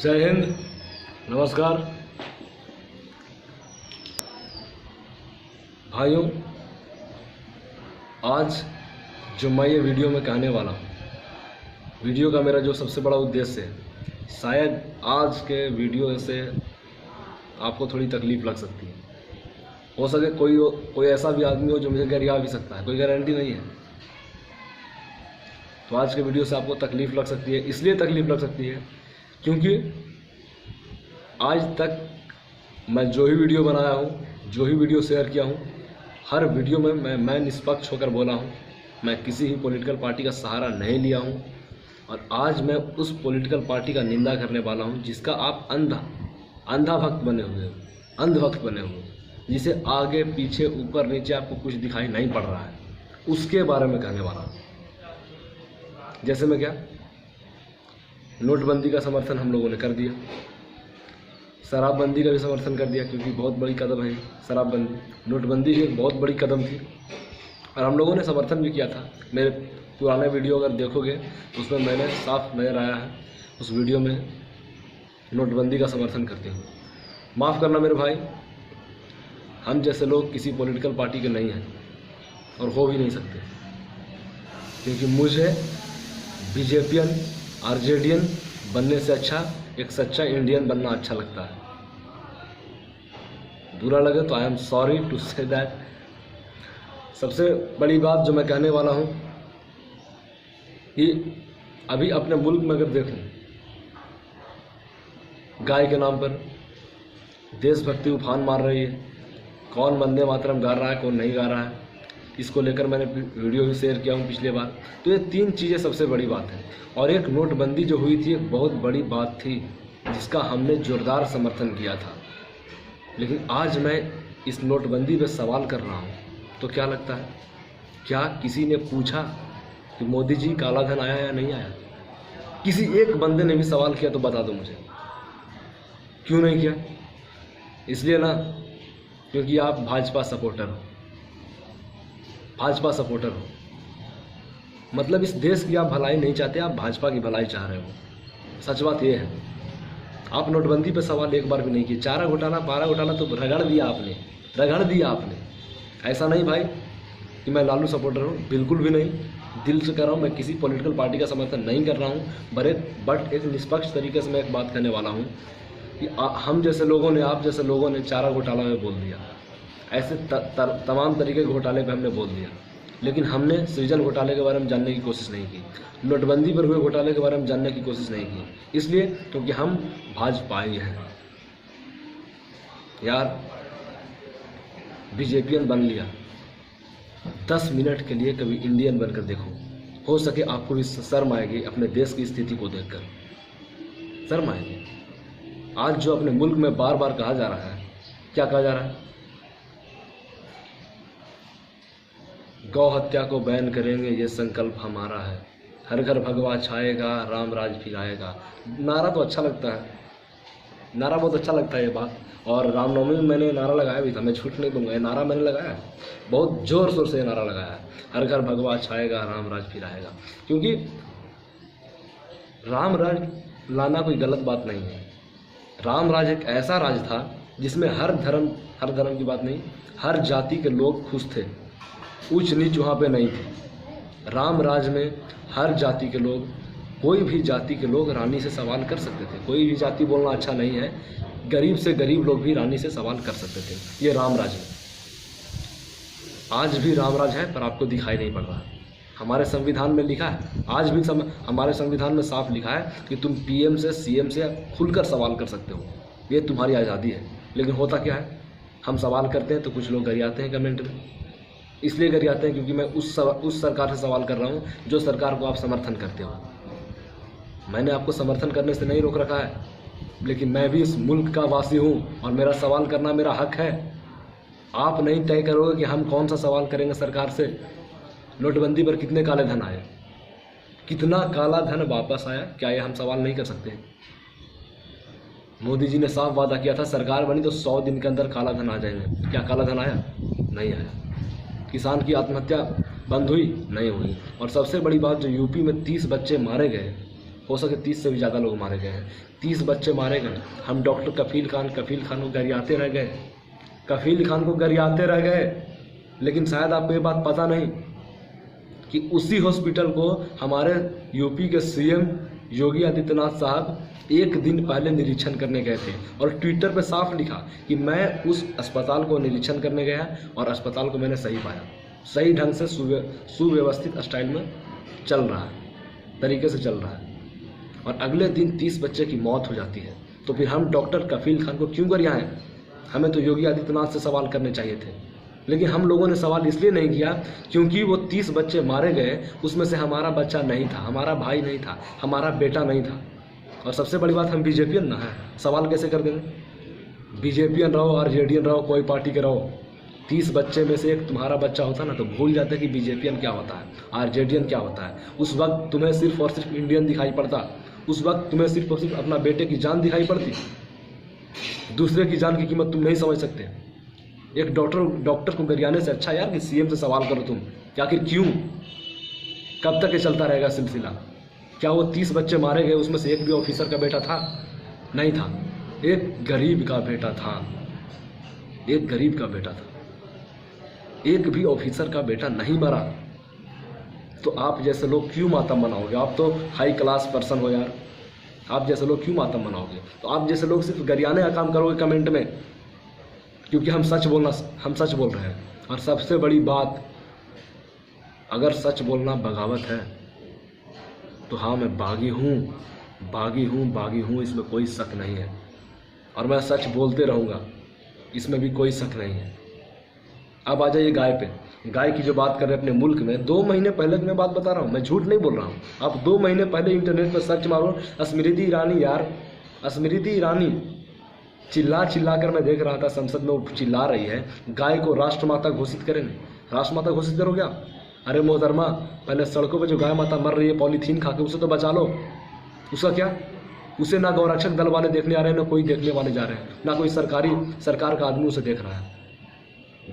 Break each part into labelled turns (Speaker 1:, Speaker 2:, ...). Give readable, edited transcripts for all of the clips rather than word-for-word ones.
Speaker 1: जय हिंद, नमस्कार भाइयों। आज जो मैं ये वीडियो में कहने वाला हूँ, वीडियो का मेरा जो सबसे बड़ा उद्देश्य है, शायद आज के वीडियो से आपको थोड़ी तकलीफ़ लग सकती है। हो सके कोई ऐसा भी आदमी हो जो मुझे गरिया भी सकता है, कोई गारंटी नहीं है। तो आज के वीडियो से आपको तकलीफ़ लग सकती है, इसलिए तकलीफ़ लग सकती है क्योंकि आज तक मैं जो ही वीडियो बनाया हूँ, जो ही वीडियो शेयर किया हूँ, हर वीडियो में मैं निष्पक्ष होकर बोला हूँ। मैं किसी ही पॉलिटिकल पार्टी का सहारा नहीं लिया हूँ और आज मैं उस पॉलिटिकल पार्टी का निंदा करने वाला हूँ जिसका आप अंधा भक्त बने हुए हो, अंधभक्त बने हुए हो, जिसे आगे पीछे ऊपर नीचे आपको कुछ दिखाई नहीं पड़ रहा है, उसके बारे में कहने वाला हूँ। जैसे मैं क्या, नोटबंदी का समर्थन हम लोगों ने कर दिया, शराबबंदी का भी समर्थन कर दिया क्योंकि बहुत बड़ी कदम है शराबबंदी। नोटबंदी भी एक बहुत बड़ी कदम थी और हम लोगों ने समर्थन भी किया था। मेरे पुराने वीडियो अगर देखोगे तो उसमें मैंने साफ नज़र आया है उस वीडियो में नोटबंदी का समर्थन करते हुए। माफ़ करना मेरे भाई, हम जैसे लोग किसी पॉलिटिकल पार्टी के नहीं हैं और हो भी नहीं सकते, क्योंकि मुझे बीजेपियन आरजेडीएन बनने से अच्छा एक सच्चा इंडियन बनना अच्छा लगता है। बुरा लगे तो I am sorry to say that. सबसे बड़ी बात जो मैं कहने वाला हूँ कि अभी अपने मुल्क में अगर देखूँ, गाय के नाम पर देशभक्ति उफान मार रही है। कौन वंदे मातरम गा रहा है, कौन नहीं गा रहा है, इसको लेकर मैंने वीडियो भी शेयर किया हूँ पिछले बार। तो ये तीन चीज़ें सबसे बड़ी बात है। और एक नोटबंदी जो हुई थी एक बहुत बड़ी बात थी जिसका हमने जोरदार समर्थन किया था। लेकिन आज मैं इस नोटबंदी पे सवाल कर रहा हूँ तो क्या लगता है, क्या किसी ने पूछा कि मोदी जी काला धन आया या नहीं आया? किसी एक बंदे ने भी सवाल किया तो बता दो मुझे, क्यों नहीं किया? इसलिए ना क्योंकि आप भाजपा सपोर्टर हो। भाजपा सपोर्टर हो मतलब इस देश की आप भलाई नहीं चाहते, आप भाजपा की भलाई चाह रहे हो। सच बात ये है। आप नोटबंदी पे सवाल एक बार भी नहीं किए। चारा घोटाला, पारा घोटाला तो रगड़ दिया आपने। ऐसा नहीं भाई कि मैं लालू सपोर्टर हूँ, बिल्कुल भी नहीं। दिल से कर रहा हूँ, मैं किसी पॉलिटिकल पार्टी का समर्थन नहीं कर रहा हूँ। बट एक निष्पक्ष तरीके से मैं एक बात कहने वाला हूँ कि हम जैसे लोगों ने, आप जैसे लोगों ने चारा घोटाला में बोल दिया, ऐसे तमाम तरीके के घोटाले पे हमने बोल दिया, लेकिन हमने सृजन घोटाले के बारे में जानने की कोशिश नहीं की, नोटबंदी पर हुए घोटाले के बारे में जानने की कोशिश नहीं की। इसलिए क्योंकि हम भाजपाई हैं यार। बीजेपियन बन लिया, 10 मिनट के लिए कभी इंडियन बनकर देखो, हो सके आपको भी शर्म आएगी अपने देश की स्थिति को देखकर, शर्म आएगी। आज जो अपने मुल्क में बार बार कहा जा रहा है, क्या कहा जा रहा है? गौ हत्या को बैन करेंगे, ये संकल्प हमारा है। हर घर भगवा छाएगा, राम राज फिर आएगा। नारा तो अच्छा लगता है, नारा बहुत अच्छा लगता है ये बात। और रामनवमी में मैंने नारा लगाया भी था, मैं झूठ नहीं दूंगा, ये नारा मैंने लगाया है, बहुत जोर शोर से ये नारा लगाया है, हर घर भगवा छाएगा, राम राज फिर आएगा। क्योंकि राम राज लाना कोई गलत बात नहीं है। राम राज एक ऐसा राज था जिसमें हर धर्म की बात नहीं, हर जाति के लोग खुश थे, ऊंच नीच वहाँ पे नहीं थी। राम राज में हर जाति के लोग, कोई भी जाति के लोग रानी से सवाल कर सकते थे। कोई भी जाति बोलना अच्छा नहीं है, गरीब से गरीब लोग भी रानी से सवाल कर सकते थे। ये राम राज है। आज भी राम राज है पर आपको दिखाई नहीं पड़ रहा है। हमारे संविधान में लिखा है, आज भी हमारे संविधान में साफ लिखा है कि तुम पीएम से सीएम से खुलकर सवाल कर सकते हो, ये तुम्हारी आज़ादी है। लेकिन होता क्या है, हम सवाल करते हैं तो कुछ लोग गरियाते हैं कमेंट में। इसलिए गरियाते हैं क्योंकि मैं उस सरकार से सवाल कर रहा हूँ जो सरकार को आप समर्थन करते हो। मैंने आपको समर्थन करने से नहीं रोक रखा है, लेकिन मैं भी इस मुल्क का वासी हूँ और मेरा सवाल करना मेरा हक है। आप नहीं तय करोगे कि हम कौन सा सवाल करेंगे सरकार से। नोटबंदी पर कितने काले धन आए, कितना काला धन वापस आया, क्या ये हम सवाल नहीं कर सकते? मोदी जी ने साफ वादा किया था सरकार बनी तो 100 दिन के अंदर काला धन आ जाएंगे। क्या काला धन आया? नहीं आया। किसान की आत्महत्या बंद हुई? नहीं हुई। और सबसे बड़ी बात, जो यूपी में 30 बच्चे मारे गए, हो सके 30 से भी ज़्यादा लोग मारे गए हैं। 30 बच्चे मारे गए। हम डॉक्टर कफील खान को गरियाते रह गए, कफील खान को गरियाते रह गए। लेकिन शायद आपको ये बात पता नहीं कि उसी हॉस्पिटल को हमारे यूपी के सीएम योगी आदित्यनाथ साहब एक दिन पहले निरीक्षण करने गए थे और ट्विटर पे साफ लिखा कि मैं उस अस्पताल को निरीक्षण करने गया और अस्पताल को मैंने सही पाया, सही ढंग से सुव्यवस्थित स्टाइल में चल रहा है, तरीके से चल रहा है। और अगले दिन 30 बच्चे की मौत हो जाती है। तो फिर हम डॉक्टर कफील खान को क्यों गरियाएं? हमें तो योगी आदित्यनाथ से सवाल करने चाहिए थे। लेकिन हम लोगों ने सवाल इसलिए नहीं किया क्योंकि वो 30 बच्चे मारे गए, उसमें से हमारा बच्चा नहीं था, हमारा भाई नहीं था, हमारा बेटा नहीं था। और सबसे बड़ी बात, हम बीजेपीएन ना है, सवाल कैसे कर देंगे? बीजेपीएन रहो, आरजेडीएन रहो, कोई पार्टी के रहो, 30 बच्चे में से एक तुम्हारा बच्चा होता ना तो भूल जाते कि बीजेपीएन क्या होता है, आरजेडीएन क्या होता है। उस वक्त तुम्हें सिर्फ और सिर्फ इंडियन दिखाई पड़ता, उस वक्त तुम्हें सिर्फ और सिर्फ अपना बेटे की जान दिखाई पड़ती। दूसरे की जान की कीमत तुम नहीं समझ सकते। एक डॉक्टर को गरियाने से अच्छा यार कि सीएम से सवाल करो तुम कि आखिर क्यों, कब तक ये चलता रहेगा सिलसिला? क्या वो 30 बच्चे मारे गए उसमें से एक भी ऑफिसर का बेटा था? नहीं था, एक गरीब का बेटा था, एक गरीब का बेटा था, एक भी ऑफिसर का बेटा नहीं मरा। तो आप जैसे लोग क्यों मातम मनाओगे? आप तो हाई क्लास पर्सन हो यार, आप जैसे लोग क्यों मातम मनाओगे? तो आप जैसे लोग सिर्फ गरियाने का काम करोगे कमेंट में, क्योंकि हम सच बोल रहे हैं। और सबसे बड़ी बात, अगर सच बोलना बगावत है तो हाँ, मैं बागी हूँ, इसमें कोई शक नहीं है। और मैं सच बोलते रहूँगा, इसमें भी कोई शक नहीं है। अब आ जाइए गाय पे। गाय की जो बात कर रहे हैं अपने मुल्क में, 2 महीने पहले की मैं बात बता रहा हूँ, मैं झूठ नहीं बोल रहा हूँ। आप 2 महीने पहले इंटरनेट पर सर्च मारो, स्मृति ईरानी, यार स्मृति ईरानी चिल्ला कर मैं देख रहा था संसद में वो चिल्ला रही है गाय को राष्ट्रमाता घोषित करेंगे। राष्ट्रमाता घोषित करो क्या? अरे मोहतरमा, पहले सड़कों पे जो गाय माता मर रही है पॉलीथीन खा के, उसे तो बचा लो। उसका क्या? उसे ना गौरक्षक दल वाले देखने आ रहे हैं, ना कोई देखने वाले जा रहे हैं, ना कोई सरकार का आदमी उसे देख रहा है।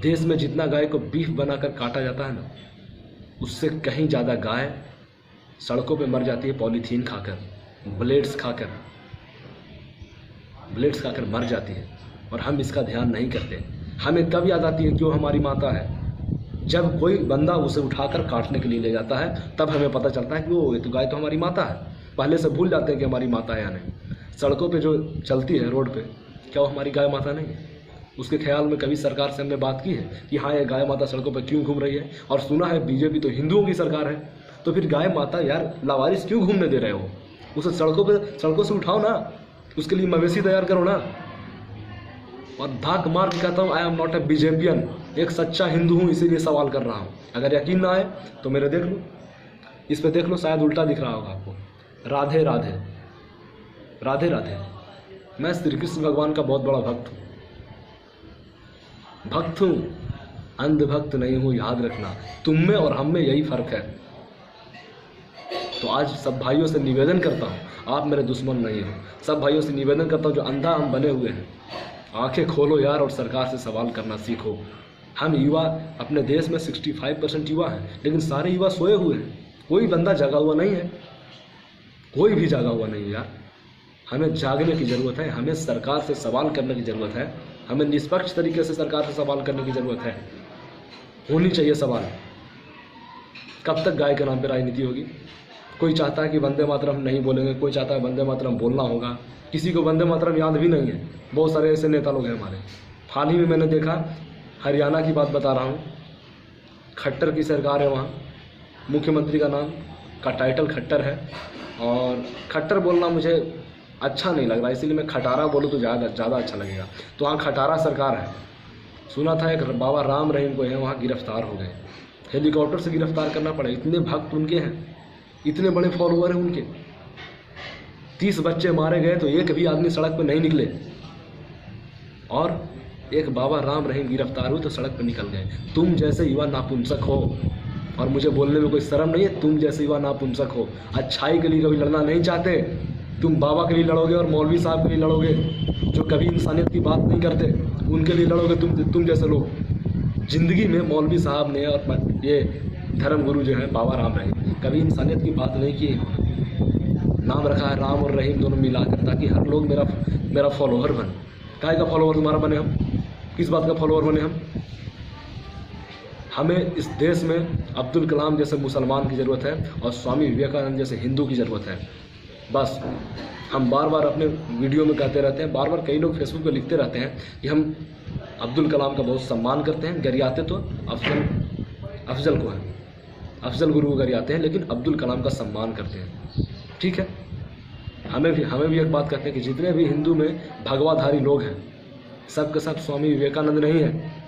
Speaker 1: देश में जितना गाय को बीफ बनाकर काटा जाता है ना, उससे कहीं ज़्यादा गाय सड़कों पे मर जाती है पॉलीथीन खाकर, ब्लेड्स खाकर मर जाती है। और हम इसका ध्यान नहीं करते। हमें कब याद आती है कि वो हमारी माता है? जब कोई बंदा उसे उठाकर काटने के लिए ले जाता है, तब हमें पता चलता है कि वो ये तो गाय तो हमारी माता है। पहले से भूल जाते हैं कि हमारी माता है या नहीं। सड़कों पे जो चलती है रोड पे, क्या वो हमारी गाय माता नहीं है? उसके ख्याल में कभी सरकार से हमने बात की है कि हाँ, ये गाय माता सड़कों पर क्यों घूम रही है? और सुना है बीजेपी तो हिंदुओं की सरकार है, तो फिर गाय माता यार लावारिस क्यों घूमने दे रहे हो? उसे सड़कों से उठाओ ना, उसके लिए मवेशी तैयार करो ना। और धाक मार के कहता हूँ, आई एम नॉट ए बीजेपियन, एक सच्चा हिंदू हूँ, इसीलिए सवाल कर रहा हूँ। अगर यकीन ना आए तो मेरे देख लो, इस पे देख लो, शायद उल्टा दिख रहा होगा आपको। राधे राधे, राधे राधे। मैं श्री कृष्ण भगवान का बहुत बड़ा भक्त हूँ, अंधभक्त नहीं हूँ, याद रखना। तुम में और हम में यही फर्क है। तो आज सब भाइयों से निवेदन करता हूँ, आप मेरे दुश्मन नहीं हो, सब भाइयों से निवेदन करता हूँ जो अंधा हम बने हुए हैं, आंखें खोलो यार और सरकार से सवाल करना सीखो। हम युवा, अपने देश में 65% युवा हैं, लेकिन सारे युवा सोए हुए हैं, कोई बंदा जागा हुआ नहीं है, कोई भी जागा हुआ नहीं है यार। हमें जागने की ज़रूरत है, हमें सरकार से सवाल करने की ज़रूरत है, हमें निष्पक्ष तरीके से सरकार से सवाल करने की ज़रूरत है, होनी चाहिए सवाल। कब तक गाय के नाम पर राजनीति होगी? कोई चाहता है कि वंदे मातरम नहीं बोलेंगे, कोई चाहता है वंदे मातरम बोलना होगा, किसी को वंदे मातरम याद भी नहीं है। बहुत सारे ऐसे नेता लोग हैं हमारे। हाल ही में मैंने देखा, हरियाणा की बात बता रहा हूँ, खट्टर की सरकार है वहाँ, मुख्यमंत्री का नाम का टाइटल खट्टर है, और खट्टर बोलना मुझे अच्छा नहीं लग रहा, इसीलिए मैं खटारा बोलूँ तो ज़्यादा अच्छा लगेगा। तो वहाँ खटारा सरकार है। सुना था एक बाबा राम रहीम को है वहाँ गिरफ्तार हो गए, हेलीकॉप्टर से गिरफ्तार करना पड़े, इतने भक्त उनके हैं, इतने बड़े फॉलोअर हैं उनके। 30 बच्चे मारे गए तो एक भी आदमी सड़क पर नहीं निकले, और एक बाबा राम रहीम गिरफ्तार हुए तो सड़क पर निकल गए। तुम जैसे युवा नापुंसक हो, और मुझे बोलने में कोई शर्म नहीं है, तुम जैसे युवा नापुंसक हो, अच्छाई के लिए कभी लड़ना नहीं चाहते। तुम बाबा के लिए लड़ोगे और मौलवी साहब के लिए लड़ोगे, जो कभी इंसानियत की बात नहीं करते, उनके लिए लड़ोगे तुम जैसे लोग। जिंदगी में मौलवी साहब ने और ये धर्म गुरु जो है बाबा राम रहीम, कभी इंसानियत की बात नहीं की। नाम रखा है राम और रहीम दोनों मिलाकर, ताकि हर लोग मेरा फॉलोअर बने। काय का फॉलोअर तुम्हारा बने हम? किस बात का फॉलोअर बने हम? हमें इस देश में अब्दुल कलाम जैसे मुसलमान की ज़रूरत है और स्वामी विवेकानंद जैसे हिंदू की ज़रूरत है। बस हम बार बार अपने वीडियो में कहते रहते हैं, बार बार कई लोग फेसबुक पे लिखते रहते हैं कि हम अब्दुल कलाम का बहुत सम्मान करते हैं, गरियाते तो अफजल को हैं, अफजल गुरु को गरियाते हैं, लेकिन अब्दुल कलाम का सम्मान करते हैं। ठीक है, हमें भी एक बात कहते हैं कि जितने भी हिंदू में भगवाधारी लोग हैं, सब के सब स्वामी विवेकानंद नहीं है।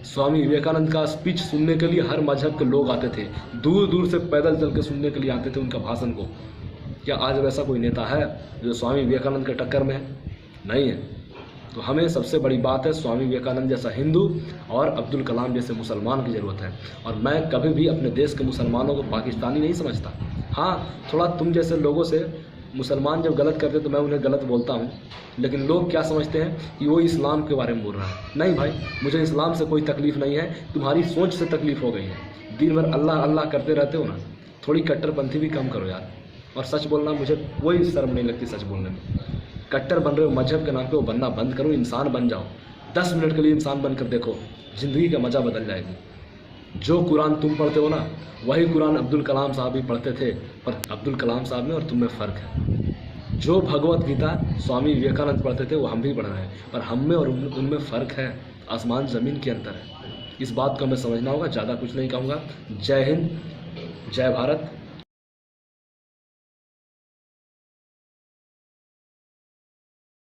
Speaker 1: स्वामी विवेकानंद का स्पीच सुनने के लिए हर मजहब के लोग आते थे, दूर दूर से पैदल चल के सुनने के लिए आते थे उनका भाषण को। क्या आज वैसा कोई नेता है जो स्वामी विवेकानंद के टक्कर में है? नहीं है। तो हमें सबसे बड़ी बात है, स्वामी विवेकानंद जैसा हिंदू और अब्दुल कलाम जैसे मुसलमान की ज़रूरत है। और मैं कभी भी अपने देश के मुसलमानों को पाकिस्तानी नहीं समझता। हाँ, थोड़ा तुम जैसे लोगों से मुसलमान जब गलत करते तो मैं उन्हें गलत बोलता हूँ, लेकिन लोग क्या समझते हैं कि वो इस्लाम के बारे में बोल रहा है। नहीं भाई, मुझे इस्लाम से कोई तकलीफ़ नहीं है, तुम्हारी सोच से तकलीफ़ हो गई है। दिन भर अल्लाह अल्लाह करते रहते हो ना, थोड़ी कट्टरपंथी भी कम करो यार। और सच बोलना, मुझे कोई शर्म नहीं लगती सच बोलने में। कट्टर बन रहे हो मजहब के नाम पे, वो बनना बंद करो, इंसान बन जाओ। 10 मिनट के लिए इंसान बनकर देखो, ज़िंदगी का मज़ा बदल जाएगी। जो कुरान तुम पढ़ते हो ना, वही कुरान अब्दुल कलाम साहब भी पढ़ते थे, पर अब्दुल कलाम साहब में और तुम में फ़र्क है। जो भगवत गीता स्वामी विवेकानंद पढ़ते थे वो हम भी पढ़ रहे हैं, पर हम में और उनमें फ़र्क है, आसमान ज़मीन के अंतर है। इस बात को हमें समझना होगा। ज़्यादा कुछ नहीं कहूँगा। जय हिंद, जय भारत।